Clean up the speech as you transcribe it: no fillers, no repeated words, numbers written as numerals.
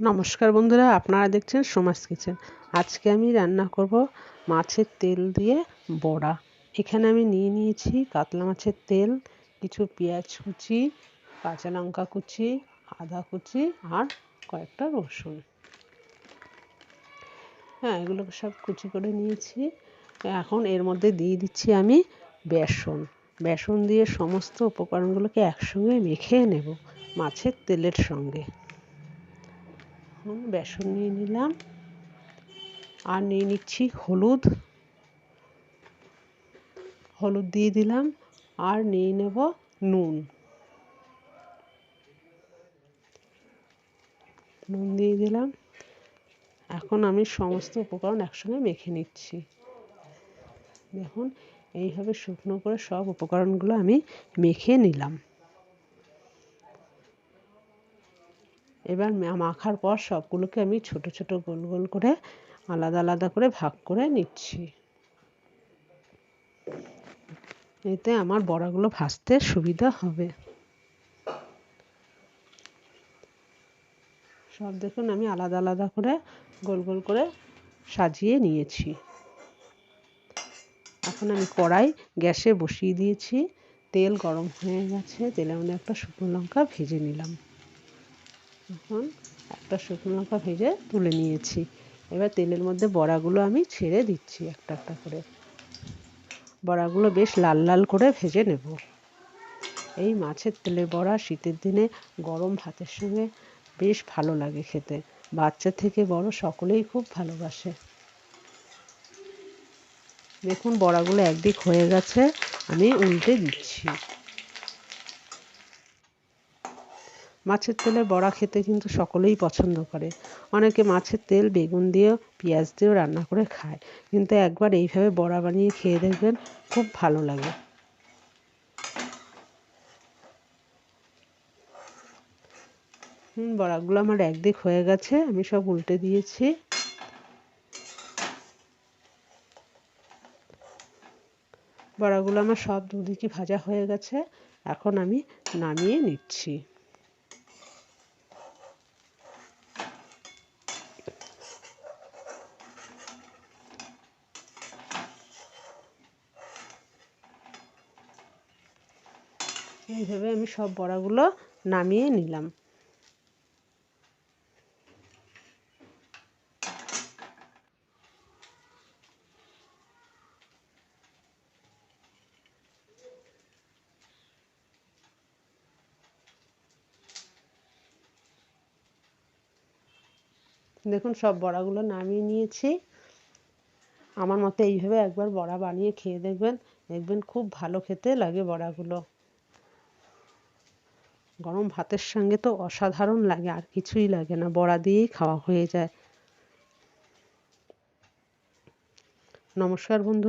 নমস্কার বন্ধুরা, আপনারা দেখছেন সোমাস কিচেন। আজকে আমি রান্না করব মাছের তেল দিয়ে বড়া। এখানে আমি নিয়ে নিয়েছি কাতলা মাছের তেল, কিছু পেঁয়াজ কুচি, কাঁচা লঙ্কা কুচি, আদা কুচি আর কয়েকটা রসুন। এগুলোকে সব কুচি করে নিয়েছি। এখন এর মধ্যে দিয়ে দিচ্ছি আমি বেসন দিয়ে সমস্ত উপকরণগুলোকে একসঙ্গে মেখে নেব মাছের তেলের সঙ্গে। বেসন নিয়ে নিলাম আর নিয়ে নিচ্ছি হলুদ দিয়ে দিলাম আর নিয়ে নেব নুন দিয়ে দিলাম। এখন আমি সমস্ত উপকরণ একসঙ্গে মেখে নিচ্ছি। দেখুন, এইভাবে শুকনো করে সব উপকরণগুলো আমি মেখে নিলাম। এবার মাখার পর সবগুলোকে আমি ছোট ছোট গোল গোল করে আলাদা আলাদা করে ভাগ করে নিচ্ছি। এতে আমার বড়াগুলো ভাজতে সুবিধা হবে। সব দেখুন আমি আলাদা আলাদা করে গোল গোল করে সাজিয়ে নিয়েছি। এখন আমি কড়াই গ্যাসে বসিয়ে দিয়েছি। তেল গরম হয়ে গেছে। তেলের মধ্যে একটা শুকনো লঙ্কা ভেজে নিলাম। এখন একটা শুকনো লঙ্কা ভেজে তুলে নিয়েছি। এবার তেলের মধ্যে বড়াগুলো আমি ছেড়ে দিচ্ছি একটা একটা করে। বড়াগুলো বেশ লাল লাল করে ভেজে নেব। এই মাছের তেলের বড়া শীতের দিনে গরম ভাতের সঙ্গে বেশ ভালো লাগে খেতে। বাচ্চা থেকে বড় সকলেই খুব ভালোবাসে। দেখুন, বড়াগুলো একদিক হয়ে গেছে, আমি উল্টে দিচ্ছি। মাছের তেলে বড়া খেতে কিন্তু সকলেই পছন্দ করে। অনেকে মাছের তেল বেগুন দিয়েও পেঁয়াজ দিয়েও রান্না করে খায়, কিন্তু একবার এইভাবে বড়া বানিয়ে খেয়ে দেখবেন, খুব ভালো লাগে। বড়াগুলো আমার একদিক হয়ে গেছে, আমি সব উল্টে দিয়েছি। বড়াগুলো আমার সব দুদিকে ভাজা হয়ে গেছে। এখন আমি নামিয়ে নিচ্ছি। এইভাবে আমি সব বড়াগুলো নামিয়ে নিলাম। দেখুন, সব বড়াগুলো নামিয়ে নিয়েছি। আমার মতে এইভাবে একবার বড়া বানিয়ে খেয়ে দেখবেন, দেখবেন খুব ভালো খেতে লাগে বড়াগুলো। গরম ভাতের সঙ্গে তো অসাধারণ লাগে, আর কিছুই লাগে না, বড়া দিয়েই খাওয়া হয়ে যায়। নমস্কার বন্ধু।